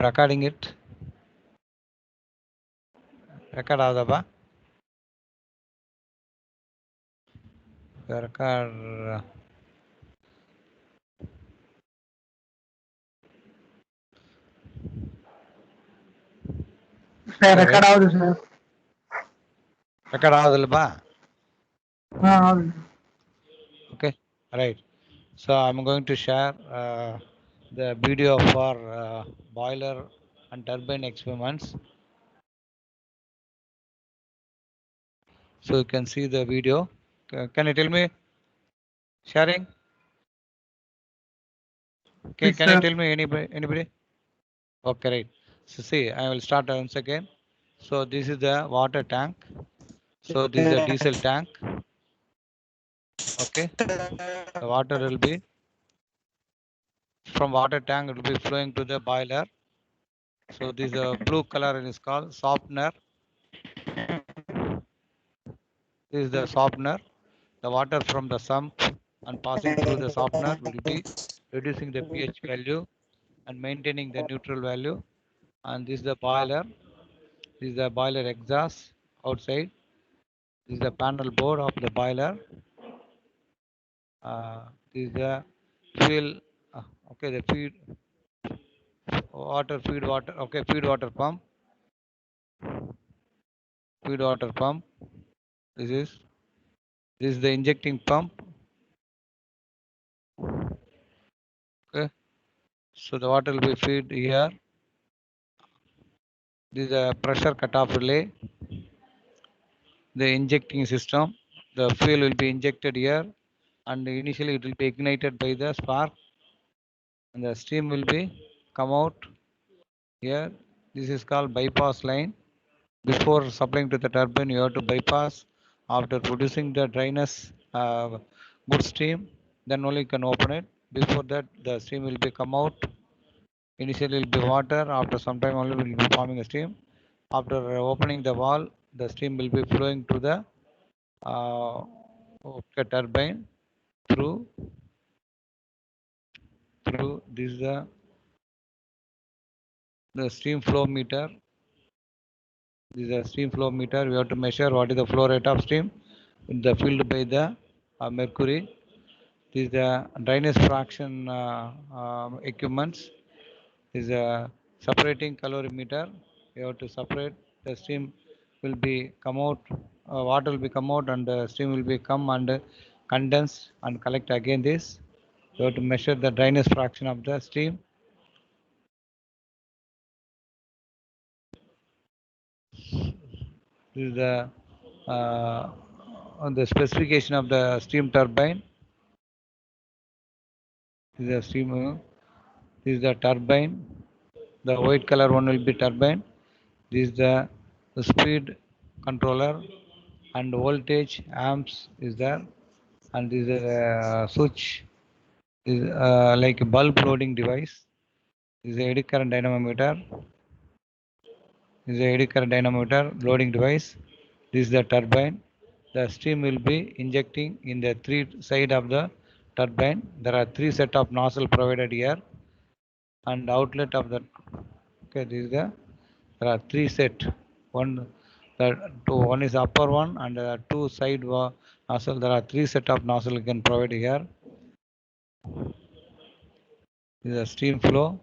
Recording it. Record agudappa. Record. Record out, sir. Record agudalappa. Okay, right. So I'm going to share the video for boiler and turbine experiments. So you can see the video. Can you tell me? Sharing? Okay, Yes, can you sir. tell me anybody? Okay, right. So see, I will start once again. So this is the water tank. So this is a diesel tank. Okay, the water will be from water tank, it will be flowing to the boiler. So this blue color is called softener. This is the softener. The water from the sump and passing through the softener will be reducing the pH value and maintaining the neutral value. And this is the boiler. This is the boiler exhaust outside. This is the panel board of the boiler. This is the fuel. Okay, the feed water. Okay, feed water pump. Feed water pump. This is the injecting pump. Okay, so the water will be feed here. This is a pressure cutoff relay. The injecting system. The fuel will be injected here, and initially it will be ignited by the spark, and the steam will be come out here. This is called bypass line. Before supplying to the turbine, you have to bypass. After producing the dryness good steam, then only you can open it. Before that, the steam will be come out. Initially, it will be water. After some time, only will be forming a steam. After opening the valve, the steam will be flowing to the turbine through this the steam flow meter. This is a steam flow meter. We have to measure what is the flow rate of steam in the filled by the mercury. This is the dryness fraction equipments. This is a separating calorimeter. You have to separate. The steam will be come out. Water will be come out, and the steam will be come and condense and collect again this. You have to measure the dryness fraction of the steam. This is the specification of the steam turbine. This is the steam. This is the turbine. The white color one will be turbine. This is the speed controller, and voltage amps is there, and this is a switch is like a bulb loading device. This is a eddy current dynamometer. This is a eddy current dynamometer loading device. This is the turbine. The steam will be injecting in the three side of the turbine. There are three set of nozzle provided here, and outlet of the. Okay, this is the. There are three set. One, one is upper one, and two side nozzle. There are three set of nozzle you can provide here. This is the steam flow,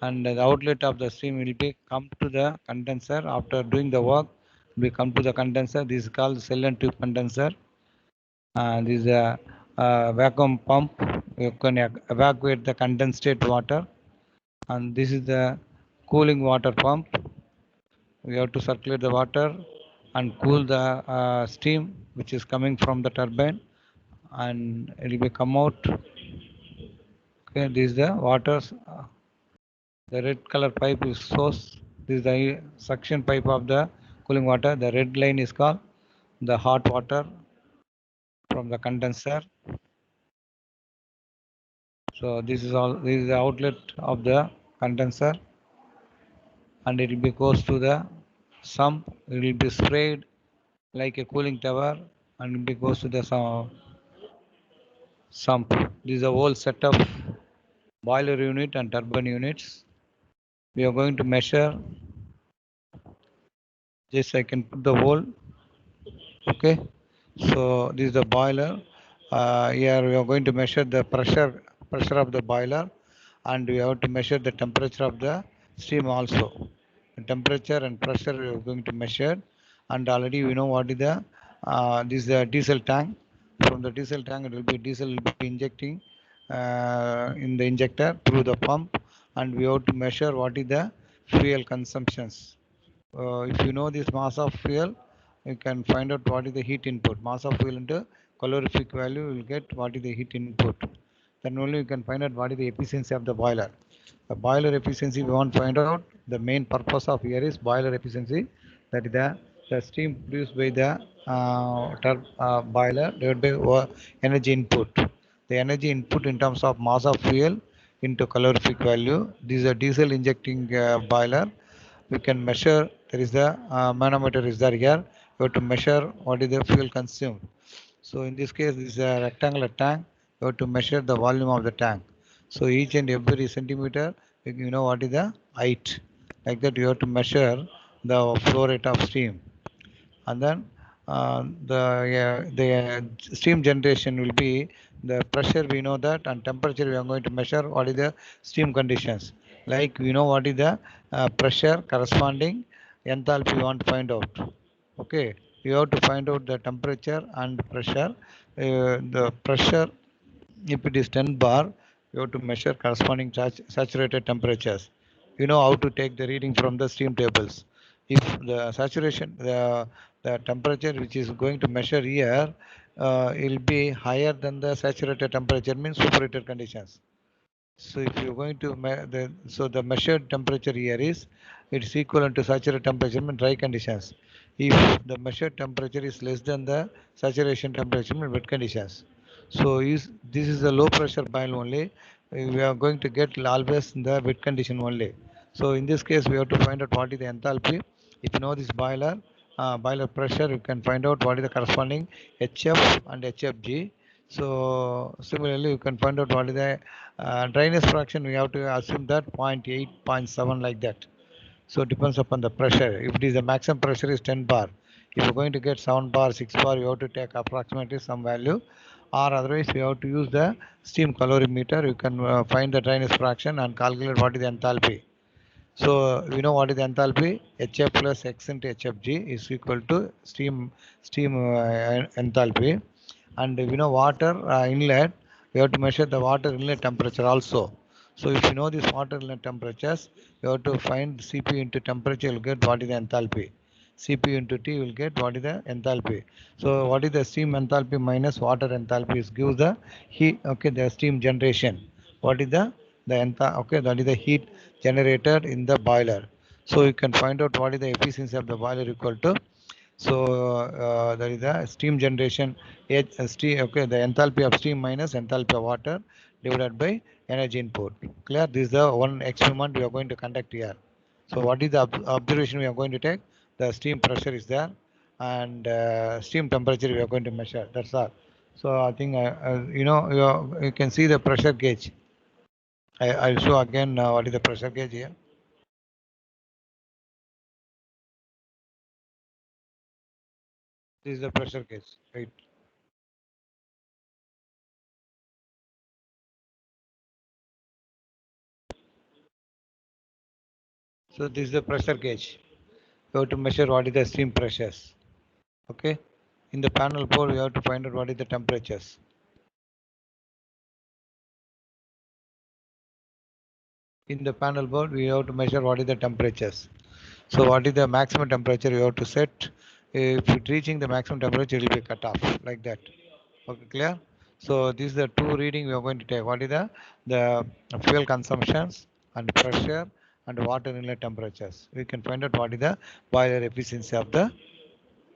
and the outlet of the steam will be come to the condenser. After doing the work, we come to the condenser. This is called cell and tube condenser. This is a vacuum pump. You can evacuate the condensate water, and this is the cooling water pump. We have to circulate the water and cool the steam which is coming from the turbine, and it will be come out. Okay, this is the water. The red color pipe is source. This is the suction pipe of the cooling water. The red line is called the hot water from the condenser. So this is all. This is the outlet of the condenser, and it will be goes to the sump. It will be sprayed like a cooling tower, and it will be goes to the sump. This is a whole set of boiler unit and turbine units. we are going to measure. Just I can put the hole. Okay. So this is the boiler. Here we are going to measure the pressure of the boiler, and we have to measure the temperature of the steam also. The temperature and pressure we are going to measure, and already we know what is the this is the diesel tank. From the diesel tank, it will be diesel will be injecting in the injector through the pump, and we have to measure what is the fuel consumptions. If you know this mass of fuel, you can find out what is the heat input. Mass of fuel into calorific value, you will get what is the heat input. Then only you can find out what is the efficiency of the boiler. The boiler efficiency we want to find out. The main purpose of here is boiler efficiency. That is the steam produced by the boiler divided by energy input. The energy input in terms of mass of fuel into calorific value. This is a diesel injecting boiler. We can measure. There is the manometer is there here. You have to measure what is the fuel consumed. So in this case, this is a rectangular tank. You have to measure the volume of the tank. So each and every centimeter, you know what is the height. Like that, you have to measure the flow rate of steam. And then the steam generation will be the pressure, we know that, and temperature we are going to measure what is the steam conditions. Like we know what is the pressure corresponding enthalpy we want to find out. Okay, you have to find out the temperature and pressure. The pressure, if it is 10 bar, you have to measure corresponding saturated temperatures. You know how to take the reading from the steam tables. If the saturation, the temperature which is going to measure here will be higher than the saturated temperature, means superheated conditions. So if you're going to the measured temperature here is it's equivalent to saturated temperature in dry conditions. If the measured temperature is less than the saturation temperature in wet conditions. So this is a low pressure boil only. We are going to get always in the wet condition only. So in this case, we have to find out what is the enthalpy. If you know this boiler pressure, you can find out what is the corresponding HF and HFG. So similarly, you can find out what is the dryness fraction. We have to assume that 0.8, 0.7 like that. So it depends upon the pressure. If it is the maximum pressure is 10 bar, if you're going to get 7 bar, 6 bar, you have to take approximately some value, or otherwise you have to use the steam calorimeter. You can find the dryness fraction and calculate what is the enthalpy. So we know what is the enthalpy. HF plus X into HFG is equal to steam enthalpy. And we know water inlet, we have to measure the water inlet temperature also. So if you know this water inlet temperatures, you have to find Cp into temperature, you'll get what is the enthalpy. Cp into T will get what is the enthalpy. So what is the steam enthalpy minus water enthalpy is gives the heat, okay, the steam generation. What is the okay, that is the heat generated in the boiler. So you can find out what is the efficiency of the boiler equal to. So that is the steam generation, steam, okay, the enthalpy of steam minus enthalpy of water divided by energy input. Clear? This is the one experiment we are going to conduct here. So what is the observation we are going to take? The steam pressure is there, and steam temperature we are going to measure. That's all. So I think you can see the pressure gauge. I'll show again what is the pressure gauge here. This is the pressure gauge, right? So this is the pressure gauge. You have to measure what is the steam pressures. Okay. In the panel board, we have to find out what is the temperatures. In the panel board, we have to measure what is the temperatures. So what is the maximum temperature you have to set? If it reaching the maximum temperature, it will be cut off like that. Okay, clear? So this is the two reading we are going to take. What is the fuel consumptions and pressure and water inlet temperatures. We can find out what is the boiler efficiency of the,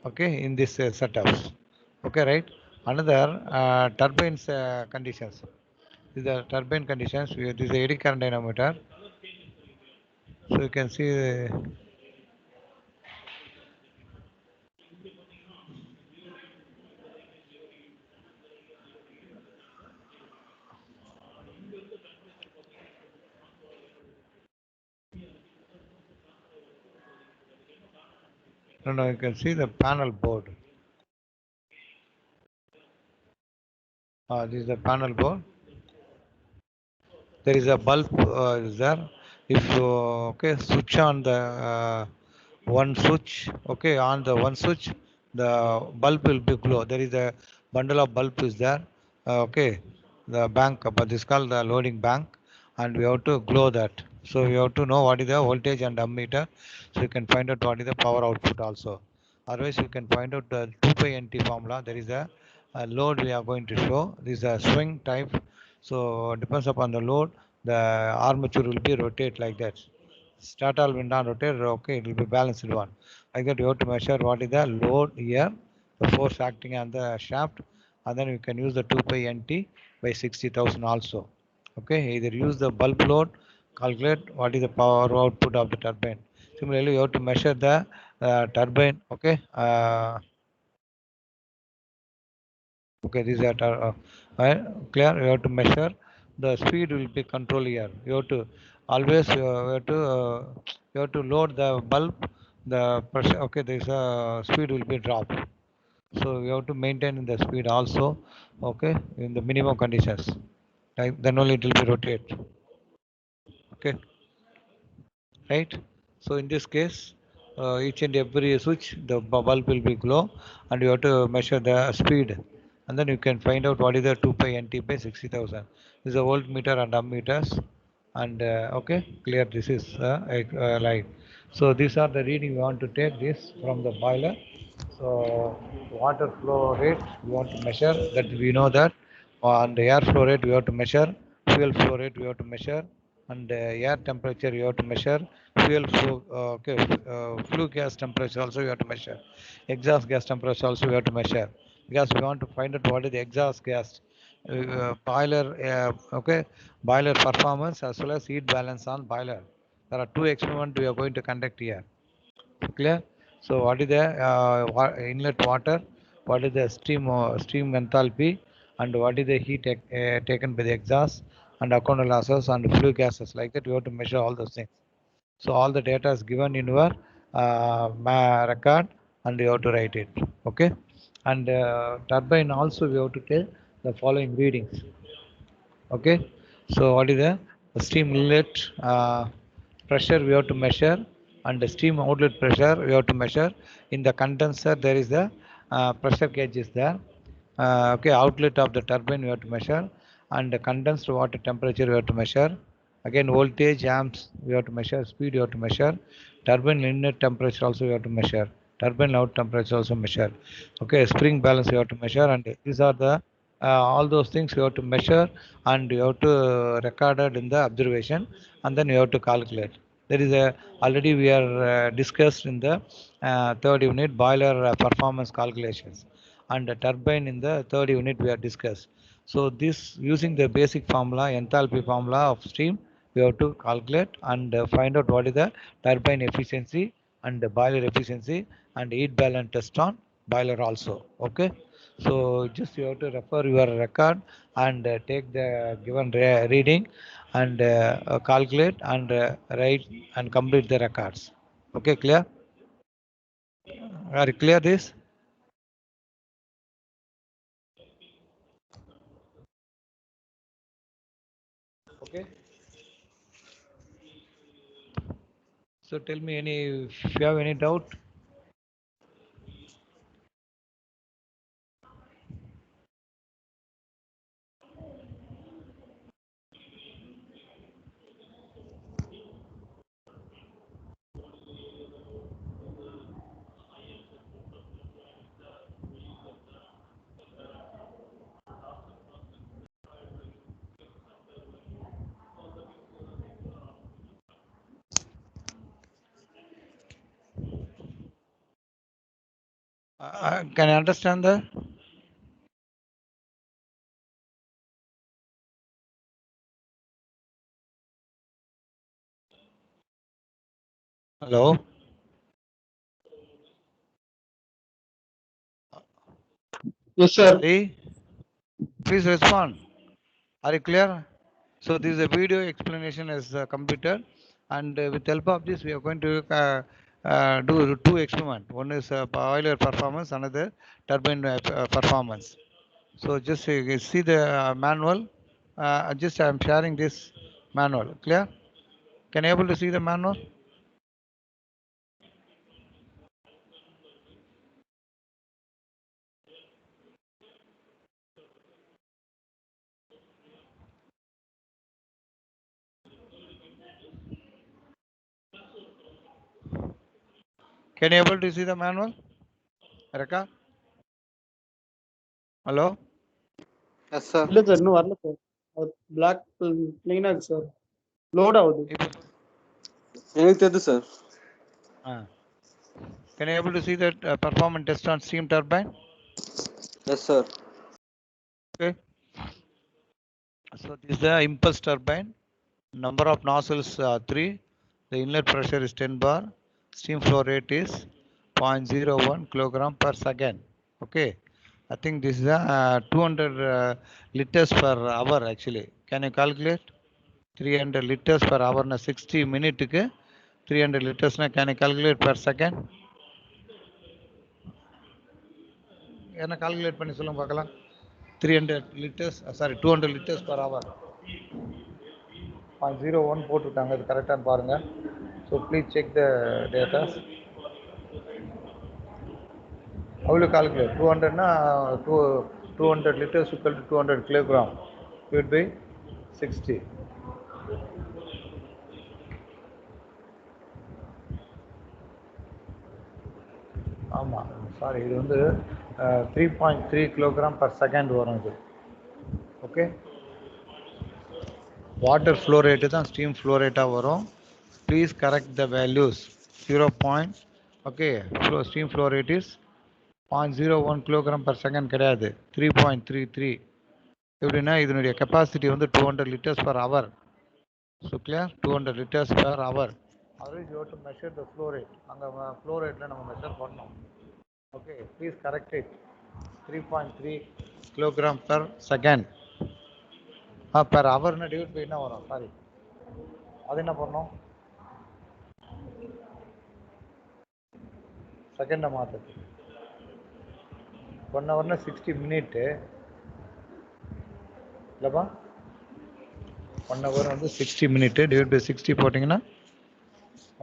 okay, in this setups. Okay, right? Another turbines conditions. These are turbine conditions. This is the eddy current dynamometer. So you can see No, you can see the panel board. This is the panel board. There is a bulb is there. If you okay switch on the one switch, okay, on the one switch, the bulb will be glow. There is a bundle of bulb is there. Okay, the bank, but this is called the loading bank, and we have to glow that. So we have to know what is the voltage and ammeter, so you can find out what is the power output also. Otherwise, you can find out the 2 pi NT formula. There is a load we are going to show. This is a swing type. So depends upon the load, the armature will be rotate like that. Stator will not rotate, okay, it will be balanced one. Like that you have to measure what is the load here, the force acting on the shaft, and then you can use the 2 pi NT by 60,000 also. Okay, either use the bulb load, calculate what is the power output of the turbine. Similarly, you have to measure the turbine, okay. Okay, this is at clear. You have to measure the speed will be controlled here. You have to always you have to load the bulb, the pressure. Okay, this speed will be dropped. So you have to maintain the speed also. Okay, in the minimum conditions. Like then only it will be rotate. Okay, right. So in this case, each and every switch, the bulb will be glow, and you have to measure the speed, and then you can find out what is the 2 pi NT by 60,000. This is a voltmeter and ammeters, and okay, clear. This is like so. These are the reading we want to take this from the boiler. So water flow rate we want to measure that we know that, and the air flow rate we have to measure, fuel flow rate we have to measure, and air temperature you have to measure, fuel flow okay, flue gas temperature also you have to measure, exhaust gas temperature also you have to measure, because we want to find out what is the exhaust gas, boiler okay, boiler performance as well as heat balance on boiler. There are two experiments we are going to conduct here. Clear? So what is the inlet water? What is the steam enthalpy? And what is the heat taken by the exhaust and O'Connell losses and flue gases? Like that, you have to measure all those things. So all the data is given in your record, and you have to write it. Okay. And turbine also we have to tell the following readings. Okay, so what is the steam inlet pressure we have to measure, and the steam outlet pressure we have to measure. In the condenser there is the pressure gauge is there. Okay, outlet of the turbine we have to measure, and the condensed water temperature we have to measure. Again, voltage amps we have to measure, speed we have to measure, turbine inlet temperature also we have to measure, turbine out temperature also measure. Okay, spring balance we have to measure, and these are the all those things you have to measure, and you have to record it in the observation, and then you have to calculate. There is a already we are discussed in the third unit boiler performance calculations, and the turbine in the third unit we are discussed. So this using the basic formula, enthalpy formula of steam, we have to calculate and find out what is the turbine efficiency and the boiler efficiency and heat balance test on boiler also. Okay, so just you have to refer your record and take the given reading and calculate and write and complete the records. Okay, clear? Are you clear this? Okay. So tell me if you have any doubt. Can I understand that? Hello? Yes, sir. Ali, please respond. Are you clear? So this is a video explanation is completed, and with help of this we are going to do two experiment. One is boiler performance, another turbine performance. So just see the manual. Just I'm sharing this manual. Clear? Can you able to see the manual? Can you able to see the manual? Reka? Hello? Yes, sir. இல்ல sir இன்னும் வரல sir. Black க்ளீனா இருக்கு sir. Load ஆகுது. எனக்கு தெரியுது sir. Can you able to see that performance test on steam turbine? Yes, sir. Okay. So this is the impulse turbine. Number of nozzles 3. The inlet pressure is 10 bar. Steam flow rate is 0.01 kilogram per second. Okay. I think this is 200 liters per hour actually. Can you calculate? 300 liters per hour na 60 minute ku 300 liters na can you calculate per second? என்ன calculate பண்ணி சொல்லுங்க பார்க்கலாம். 300 liters sorry 200 liters per hour. 0.01 போட்டுட்டாங்க, அது கரெக்டானு பாருங்க. So please check the data. How will you calculate? 200 na 200 liters equal to 200 kilogram. It would be 60. ஆமாம் sorry, இது வந்து 3.3 கிலோகிராம் பர் செகண்ட் வரும் இது. ஓகே, வாட்டர் ஃப்ளோ ரேட்டு தான் ஸ்டீம் ஃப்ளோ ரேட்டாக வரும். Please correct the values. 0. Okay, steam flow rate is 0.01 kilogram per second கிடையாது, 3.33. எப்படின்னா இதனுடைய கெப்பாசிட்டி வந்து 200 litres per hour. So clear, 200 litres per hour. Otherwise you have to measure the flow rate. அங்கே flow ரேட்டில் நம்ம measure பண்ணோம். Okay, please correct it. 3.3 kilogram per second. per ஹவர்னு divide by என்ன வரும்? சாரி, அது என்ன பண்ணோம்? செகண்டை மாற்றுறது. 1 ஹவர்னா 60 மினிட்டு இல்லைப்பா. 1 ஹவர் வந்து 60 மினிட்டு டிவைட் பை 60 போட்டிங்கன்னா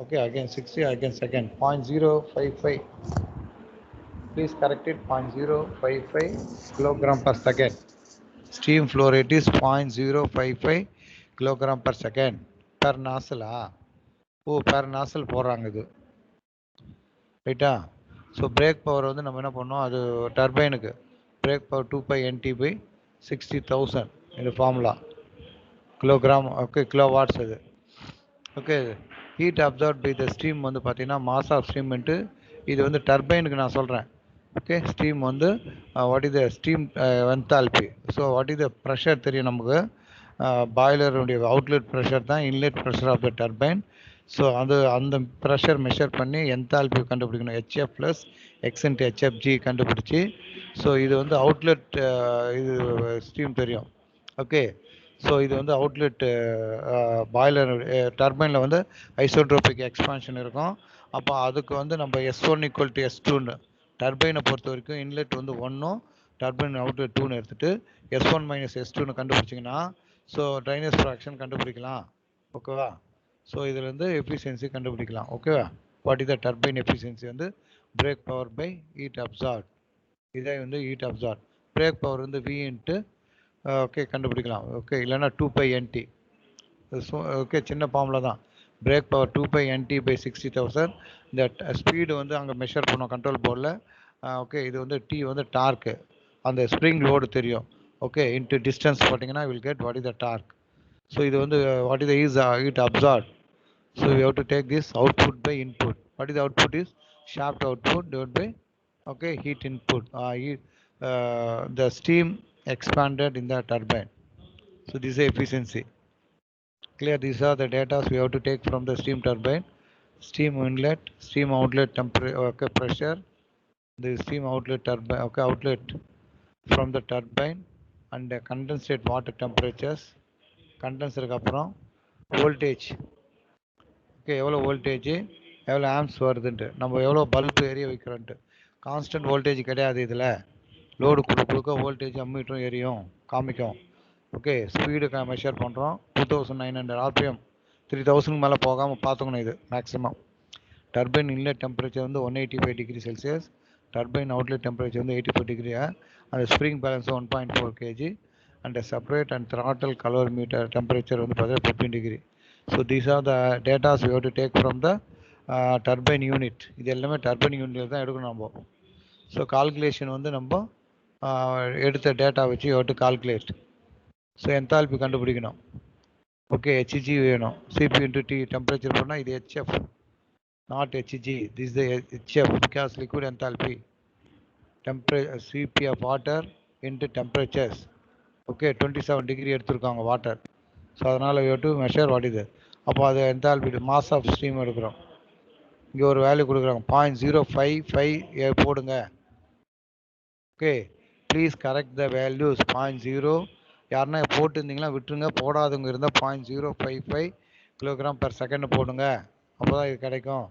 okay, again 60 again second 0.055. Please correct it. 0.055 kilogram per second. Steam flow rate is 0.055 kilogram per second. Per nozzle. Per nozzle போடுறாங்க இது, ரைட்டா? ஸோ பிரேக் பவர் வந்து நம்ம என்ன பண்ணோம், அது டர்பைனுக்கு பிரேக் பவர் 2π/NT/60,000 இது formula. Kilogram okay, kilowatts அது. Okay, heat absorb by the steam வந்து பார்த்தீங்கன்னா மாஸ் ஆஃப் ஸ்டீம்ன்ட்டு இது வந்து டர்பைனுக்கு நான் சொல்கிறேன். ஓகே, ஸ்டீம் வந்து what is the steam enthalpy. So what is the pressure தெரியும் நமக்கு. பாய்லருடைய அவுட்லெட் ப்ரெஷர் தான் inlet pressure of the turbine. So அந்த ப்ரெஷர் மெஷர் பண்ணி என்தால்பி கண்டுபிடிக்கணும். HF ப்ளஸ் X/HFG கண்டுபிடிச்சி, ஸோ இது வந்து அவுட்லெட் இது ஸ்டீம் தெரியும். ஓகே, ஸோ இது வந்து அவுட்லெட் பாய்லர் டர்பைனில் வந்து ஐசோட்ரோபிக் எக்ஸ்பான்ஷன் இருக்கும். அப்போ அதுக்கு வந்து நம்ம S1 ஈக்குவல் டு S2ன்னு டர்பைனை பொறுத்த வரைக்கும் இன்லெட் வந்து 1ம் டர்பைன் அவுட்லெட் 2ன்னு எடுத்துகிட்டு S1 மைனஸ் S2ன்னு கண்டுபிடிச்சிங்கன்னா ஸோ ட்ரைனேஜ் ஃப்ராக்ஷன் கண்டுபிடிக்கலாம். ஓகேவா? ஸோ இதுலேருந்து எஃபிஷியன்சி கண்டுபிடிக்கலாம். ஓகேவா? What is the turbine efficiency வந்து brake power by heat absorb. இதே வந்து ஹீட் அப்சார்ப். பிரேக் பவர் வந்து V இன்ட்டு ஓகே கண்டுபிடிக்கலாம். ஓகே, இல்லைன்னா 2π/NT. ஓகே, சின்ன ஃபார்முலா தான். Brake power 2π/NT/60,000. இந்த ஸ்பீடு வந்து அங்கே மெஷர் பண்ணோம் கண்ட்ரோல் போர்டில். ஓகே, இது வந்து T வந்து டார்க்கு, அந்த ஸ்ப்ரிங் லோடு தெரியும். ஓகே, இன்ட்டு டிஸ்டன்ஸ் போட்டிங்கன்னா will get what is the torque. So இது வந்து what is the heat absorb. So you have to take this output by input. What is output is shaft output divide by okay heat input. The steam expanded in the turbine. So this is efficiency. Clear? These are the data we have to take from the steam turbine. Steam inlet, steam outlet temperature, pressure, the steam outlet turbine, okay, outlet from the turbine, and the condensate water temperatures. Condenser அப்புறம் voltage. Okay, எவ்வளோ voltage எவ்வளோ arms வருதுன்ட்டு, நம்ம எவ்வளோ bulb எரிய வைக்கிறோன்ட்டு. Constant voltage கிடையாது இதில். Load கொடுக்க voltage அம்மீட்டரும் எரியும் காமிக்கும். ஓகே, ஸ்பீடு மெஷர் பண்ணுறோம். 2900 RPM, 3000 மேலே போகாமல் பார்த்துக்கணும். இது மேக்ஸிமம். டர்பைன் இன்லெட் டெம்பரேச்சர் வந்து 185 degree Celsius. Turbine outlet temperature வந்து 84 டிகிரி. அந்த spring balance 1.4 kg. And separate and throttle calorimeter temperature வந்து பார்த்தீங்கன்னா 15 degree. So these are the datas you have to take from the turbine unit. இது எல்லாமே turbine யூனிட்டில் தான் எடுக்கணும் நம்ம. ஸோ கால்குலேஷன் வந்து நம்ம எடுத்த டேட்டா வச்சு you have to calculate. So enthalpy கண்டுபிடிக்கணும். ஓகே, ஹெச்ஜி வேணும். சிபி இன்ட்டு டி டெம்பரேச்சர் பண்ணால் இது HF, not Hg. This is the HF because liquid enthalpy. Temperature Cp of water into temperatures. Okay, 27 degree எடுத்துருக்காங்க water. So அதனால் we have to measure what is it. அப்போ அது enthalpy mass of stream எடுக்கிறோம். இங்கே ஒரு value கொடுக்குறாங்க 0.055 போடுங்க. Okay, please correct the values. 0.0 யாருன்னா போட்டுருந்தீங்கன்னா விட்டுருங்க, போடாதவங்க இருந்தால் 0.055 கிலோகிராம் per second போடுங்க. அப்போ தான் இது கிடைக்கும்.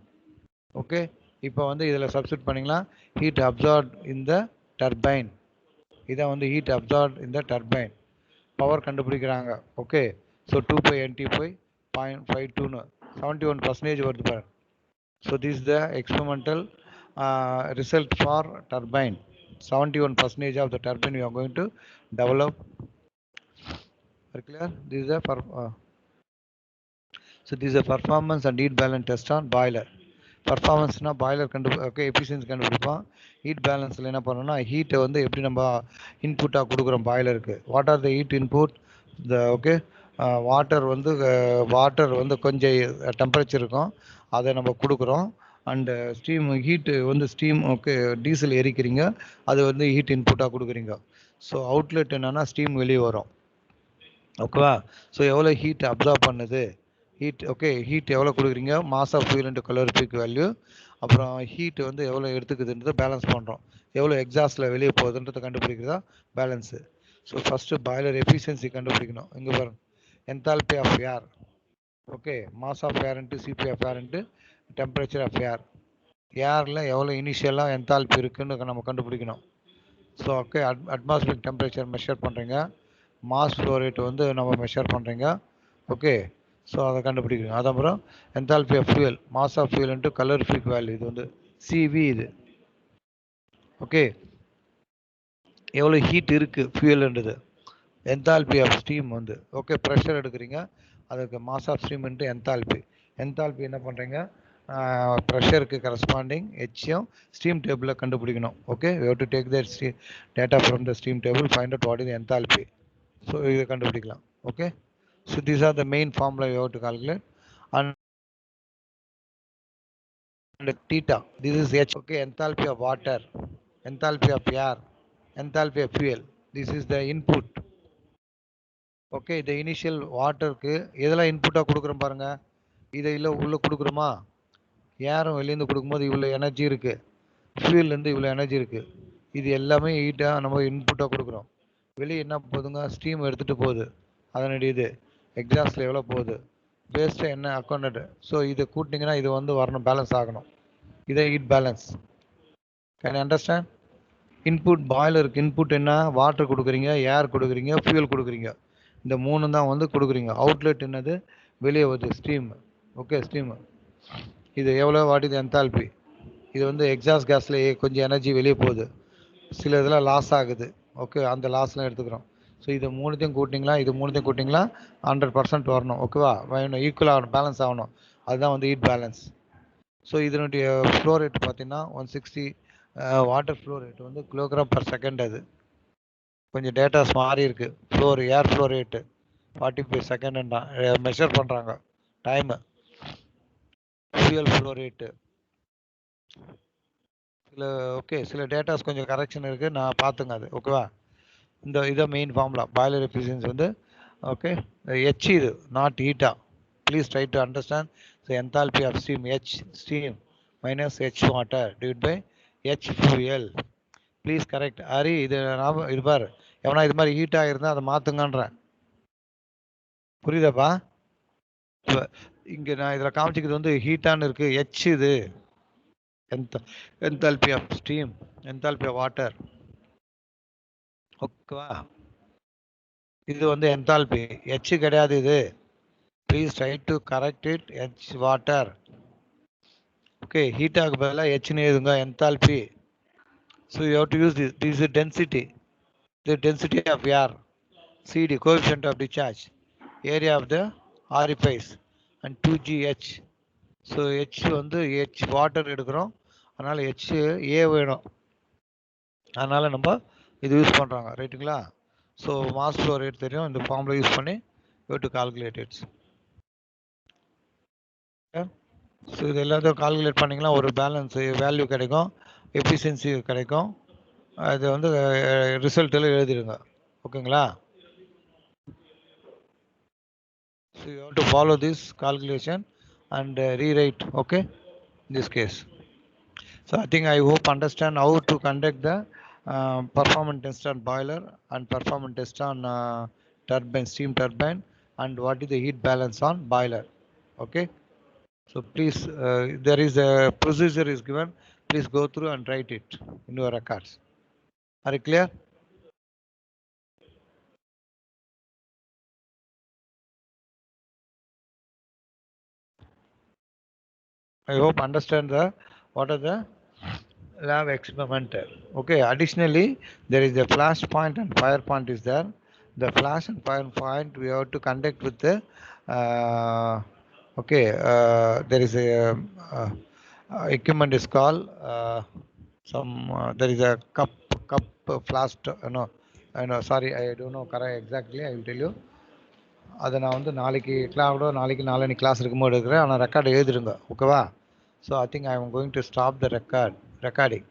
ஓகே, இப்போ வந்து இதில் சப்ஸ்டிட் பண்ணிக்கலாம். Heat absorb in the turbine. இதான் வந்து heat absorb in the turbine. Power கண்டுபிடிக்கிறாங்க. ஓகே, ஸோ 2/NT போய் 0.52ன்னு 71% வருது பாரு. So this the experimental result for turbine. 71% of the turbine you are going to develop. Clear? This is so this is performance and heat balance test on boiler. பர்ஃபார்மன்ஸ்னால் boiler okay efficiency கண்டுபிடிப்போம். Heat பேலன்ஸில் என்ன பண்ணணும்னா ஹீட்டை வந்து எப்படி நம்ம இன்புட்டாக கொடுக்குறோம் பாய்லருக்கு. What are the heat input? Okay, water வந்து கொஞ்சம் டெம்பரேச்சர் இருக்கும், அதை நம்ம கொடுக்குறோம். அண்டு ஸ்டீம் ஹீட்டு வந்து ஸ்டீம். ஓகே, டீசல் எரிக்கிறீங்க, அது வந்து ஹீட் இன்புட்டாக கொடுக்குறீங்க. ஸோ அவுட்லெட் என்னென்னா ஸ்டீம் வெளியே வரும். ஓகேவா? ஸோ எவ்வளோ ஹீட் அப்சார்ப் பண்ணுது ஹீட். ஓகே, ஹீட் எவ்வளோ கொடுக்குறீங்க, mass of fuel into calorific value. அப்புறம் ஹீட் வந்து எவ்வளோ எடுத்துக்குதுன்றதை பேலன்ஸ் பண்ணுறோம். எவ்வளோ எக்ஸாஸ்ட்டில் வெளியே போகுதுன்றதை கண்டுபிடிக்கிறதா balance. So first boiler efficiency கண்டுபிடிக்கணும். இங்கே பாருங்க, enthalpy of air. Okay, mass of air into C P of air into temperature of air. ஏரில் எவ்வளோ இனிஷியலாக என்தால்பி இருக்குன்னு நம்ம கண்டுபிடிக்கணும். So okay, atmospheric temperature measure பண்ணுறீங்க, மாஸ் ஃப்ளோ ரேட் வந்து நம்ம மெஷர் பண்ணுறீங்க. ஓகே, ஸோ அதை கண்டுபிடிக்கணும். அதுக்கப்புறம் enthalpy of fuel, mass of fuel into calorific value, இது வந்து சிவி. இது ஓகே, எவ்வளோ ஹீட் இருக்குது ஃபியூல்ன்றது. என்தால்பி ஆஃப் ஸ்டீம் வந்து ஓகே ப்ரெஷர் எடுக்கிறீங்க, அதுக்கு mass of steam into enthalpy. Enthalpy என்ன பண்ணுறீங்க, ப்ரெஷருக்கு கரஸ்பாண்டிங் ஹெச்எம் ஸ்டீம் டேபிளில் கண்டுபிடிக்கணும். Okay, you have to take the data from the steam table, find out what is enthalpy. So இதை கண்டுபிடிக்கலாம். Okay, so these are the main formula you have to calculate. And theta, this is H. Okay, enthalpy of water, enthalpy of air, enthalpy of fuel, this is the input. Okay, the initial water க்கு எதெல்லாம் இன்புட்டாக கொடுக்குறோம் பாருங்க. இதை இல்லை உள்ளே கொடுக்குறோமா, ஏரும் வெளியேருந்து கொடுக்கும்போது இவ்வளோ energy இருக்குது, ஃபியூல்லேருந்து இவ்வளோ எனர்ஜி இருக்குது. இது எல்லாமே ஹீட்டாக நம்ம இன்புட்டாக கொடுக்குறோம். வெளியே என்ன போகுதுங்க, ஸ்டீம் எடுத்துகிட்டு போகுது. அதனுடைய இது எக்ஸாஸ்டில் எவ்வளோ போகுது, வேஸ்ட்டாக என்ன அக்கௌண்ட். ஸோ இதை கூட்டிங்கன்னா இது வந்து வரணும், பேலன்ஸ் ஆகணும். இதை heat balance. Can you understand? Input பாய்லருக்கு இன்புட் என்ன, வாட்டர் கொடுக்குறீங்க, ஏர் கொடுக்குறீங்க, ஃபியூல் கொடுக்குறீங்க. இந்த மூணு தான் வந்து கொடுக்குறீங்க. அவுட்லெட் என்னது, வெளியே வருது ஸ்டீம். ஓகே, ஸ்டீம் இது எவ்வளோ, வாட் இது என்தால்பி. இது வந்து எக்ஸாஸ்ட் கேஸில் கொஞ்சம் எனர்ஜி வெளியே போகுது, சில இதெல்லாம் லாஸ் ஆகுது. ஓகே, அந்த லாஸ்லாம் எடுத்துக்கிறோம். ஸோ இது மூணுத்தையும் கூட்டிங்களா, இது மூணுத்தையும் கூட்டிங்களா 100% வரணும். ஓகேவா, வேணும், ஈக்குவல் ஆகணும், பேலன்ஸ் ஆகணும். அதுதான் வந்து ஹீட் பேலன்ஸ். ஸோ இதனுடைய ஃப்ளோ ரேட் பார்த்தீங்கன்னா 160 வாட்டர் ஃப்ளோ ரேட் வந்து கிலோகிராம் பர் செகண்ட். அது கொஞ்சம் டேட்டாஸ் மாறி இருக்குது. ஏர் ஃப்ளோ ரேட்டு 45 செகண்ட் தான் மெஷர் பண்ணுறாங்க டைமு. ஃபியூயல் ஃப்ளோ ரேட்டு சில டேட்டாஸ் கொஞ்சம் கரெக்ஷன் இருக்குது, நான் பார்த்துங்க அது. ஓகேவா, இதான் மெயின் ஃபார்முலா. பாய்லர் எஃபிஷியன்சி வந்து ஓகே ஹெச், இது நாட் ஹீட்டா. Please try to understand. So enthalpy of steam H steam minus H water divide by H fuel. Please correct. Hari, இது நான் இது பாரு, எவனா இது மாதிரி ஹீட்டாக இருந்தால் அதை மாற்றுங்கன்றேன். புரியுதாப்பா? இங்கே நான் இதில் காமிச்சிக்கிறது வந்து ஹீட்டான்னு இருக்குது. ஹெச் இது enthalpy of steam, enthalpy of water. ஓகேவா? இது வந்து enthalpy. H கிடையாது இது. Please try to correct it. H water. Okay, heat ஆக பதிலா H னு எழுதுங்க, enthalpy. So you have to use this. This is density. The density of air. CD, coefficient of discharge. Area of the orifice. And 2gh. So H வந்து H water எடுக்கிறோம். அதனால H A வேணும். அதனால நம்ம இது use பண்ணுறாங்க, ரைட்டுங்களா? So mass flow rate தெரியும், இந்த ஃபார்முலா யூஸ் பண்ணி you to calculate it's. So இது எல்லாத்தையும் கால்குலேட் பண்ணிங்கன்னா ஒரு பேலன்ஸ் வேல்யூ கிடைக்கும், எஃபிஷியன்சி கிடைக்கும். அது வந்து ரிசல்ட்டில் எழுதிடுங்க, ஓகேங்களா? So you have to follow this calculation and rewrite, okay, in this case. So I think I hope understand how to conduct the performance test on boiler and performance test on turbine, steam turbine, and what is the heat balance on boiler. Okay. So please, there is a procedure is given. Please go through and write it in your records. Are you clear? I hope understand the what are the lab experiment. Okay. Additionally, there is a flash point and fire point is there. The flash and fire point we have to conduct with the okay. There is a equipment is called there is a cup flask. No, sorry, I don't know correct exactly. I will tell you. அதை நான் வந்து நாளைக்கு நாளைக்கு class இருக்கும்போது எடுக்கிறேன். ஆனால் record எழுதிடுங்க, ஓகேவா? So I think I am going to stop the recording.